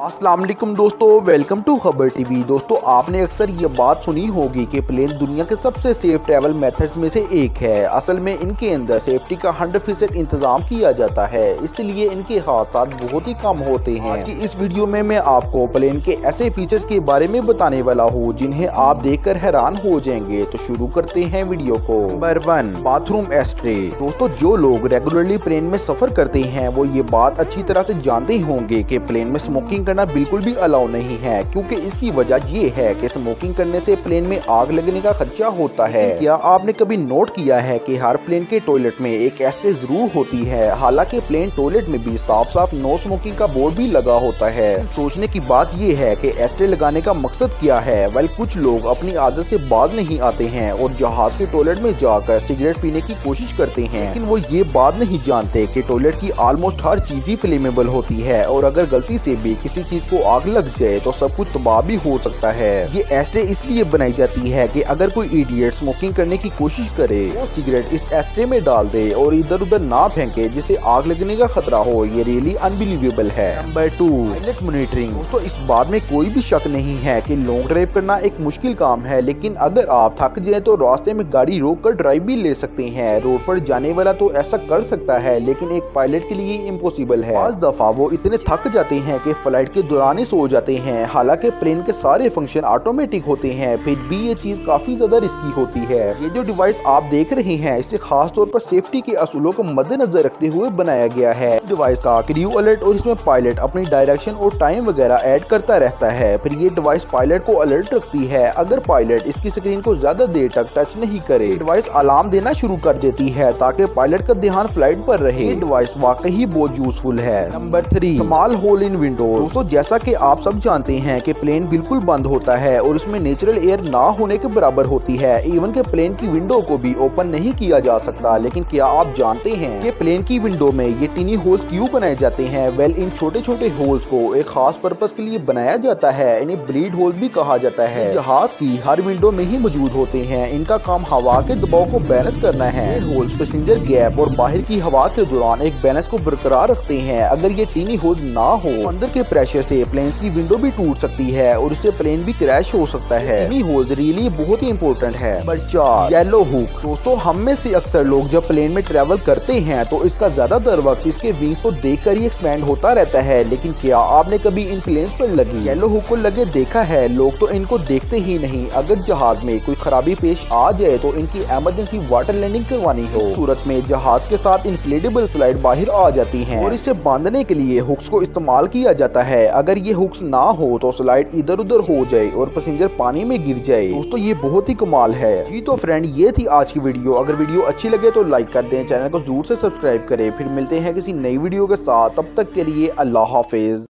अस्सलाम वालेकुम दोस्तों, वेलकम टू खबर टीवी। दोस्तों, आपने अक्सर ये बात सुनी होगी कि प्लेन दुनिया के सबसे सेफ ट्रैवल मेथड्स में से एक है। असल में इनके अंदर सेफ्टी का 100% इंतजाम किया जाता है, इसलिए इनके हादसात बहुत ही कम होते हैं। आज की इस वीडियो में मैं आपको प्लेन के ऐसे फीचर्स के बारे में बताने वाला हूँ जिन्हें आप देखकर हैरान हो जाएंगे। तो शुरू करते हैं वीडियो को। Number 1, bathroom ashtray. दोस्तों, जो लोग रेगुलरली प्लेन में सफर करते हैं वो ये बात अच्छी तरह से जानते ही होंगे कि प्लेन में स्मोकिंग करना बिल्कुल भी अलाउ नहीं है, क्योंकि इसकी वजह ये है कि स्मोकिंग करने से प्लेन में आग लगने का खदशा होता है। क्या आपने कभी नोट किया है कि हर प्लेन के टॉयलेट में एक एस्ट्रे जरूर होती है? हालांकि प्लेन टॉयलेट में भी साफ साफ नो स्मोकिंग का बोर्ड भी लगा होता है। सोचने की बात ये है कि एस्ट्रे लगाने का मकसद क्या है। वेल, कुछ लोग अपनी आदत से बाज नहीं आते हैं और जहाज के टॉयलेट में जाकर सिगरेट पीने की कोशिश करते हैं, लेकिन वो ये बात नहीं जानते कि टॉयलेट की ऑलमोस्ट हर चीज ही फ्लेमेबल होती है और अगर गलती से भी किसी चीज को आग लग जाए तो सब कुछ तबाह भी हो सकता है। ये एस्ट्रे इसलिए बनाई जाती है कि अगर कोई इडियट स्मोकिंग करने की कोशिश करे वो सिगरेट इस एस्ट्रे में डाल दे और इधर उधर ना फेंके जिससे आग लगने का खतरा हो। ये रियली अनबिलीवेबल है। Number 2, pilot monitoring. दोस्तों, इस बात में कोई भी शक नहीं है कि लॉन्ग ड्राइव करना एक मुश्किल काम है, लेकिन अगर आप थक जाए तो रास्ते में गाड़ी रोक कर ड्राइव भी ले सकते हैं। रोड पर जाने वाला तो ऐसा कर सकता है, लेकिन एक पायलट के लिए इम्पॉसिबल है। आज दफा वो इतने थक जाते हैं कि फ्लाइट के दौरान ही सो जाते हैं। हालांकि प्लेन के सारे फंक्शन ऑटोमेटिक होते हैं, फिर भी ये चीज काफी ज्यादा रिस्की होती है। ये जो डिवाइस आप देख रहे हैं इसे खास तौर पर सेफ्टी के असूलों को मद्देनजर रखते हुए बनाया गया है। डिवाइस का क्रू अलर्ट और इसमें पायलट अपनी डायरेक्शन और टाइम वगैरह ऐड करता रहता है। फिर ये डिवाइस पायलट को अलर्ट रखती है अगर पायलट इसकी स्क्रीन को ज्यादा देर तक टच नहीं करे। डिवाइस अलार्म देना शुरू कर देती है ताकि पायलट का ध्यान फ्लाइट पर रहे। ये डिवाइस वाकई बहुत यूजफुल है। Number 3, small hole in window. दोस्तों, जैसा कि आप सब जानते हैं कि प्लेन बिल्कुल बंद होता है और उसमें नेचुरल एयर ना होने के बराबर होती है। इवन के प्लेन की विंडो को भी ओपन नहीं किया जा सकता। लेकिन क्या आप जानते हैं कि प्लेन की विंडो में ये टीनी होल्स क्यों बनाए जाते हैं? वेल, इन छोटे छोटे होल्स को एक खास पर्पस के लिए बनाया जाता है। इन्हें ब्लीड होल भी कहा जाता है। जहाज की हर विंडो में ही मौजूद होते हैं। इनका काम हवा के दबाव को बैलेंस करना है। होल्स पैसेंजर गैप और बाहर की हवा के दौरान एक बैलेंस को बरकरार रखते हैं। अगर ये टीनी होल्स ना हो, अंदर के प्रेशर से प्लेन की विंडो भी टूट सकती है और इससे प्लेन भी क्रैश हो सकता है। टीनी होल्स रियली बहुत ही इंपॉर्टेंट है। Number 4, yellow hook. दोस्तों, हम में से अक्सर लोग जब प्लेन में ट्रेवल करते हैं तो इसका ज्यादातर वक्त इसके विंग्स को देखकर ही एक्सपेंड होता रहता है, लेकिन क्या आपने कभी इन प्लेन्स पर लगी येलो हुक को लगे देखा है? लोग तो इनको देखते ही नहीं। अगर जहाज में कोई खराबी पेश आ जाए तो इनकी इमरजेंसी वाटर लैंडिंग करवानी हो, सूरत में जहाज के साथ इन्फ्लेटेबल स्लाइड बाहर आ जाती है और इसे बांधने के लिए हुक्स को इस्तेमाल किया जाता है। अगर ये हुक्स ना हो तो स्लाइड इधर उधर हो जाए और पैसेंजर पानी में गिर जाए। दोस्तों, ये बहुत ही कमाल है। जी तो फ्रेंड, ये थी आज की वीडियो। अगर वीडियो अच्छी लगे तो लाइक कर दें, चैनल को जरूर से सब्सक्राइब करें। फिर मिलते हैं किसी नई वीडियो के साथ, तब तक के लिए अल्लाह हाफिज।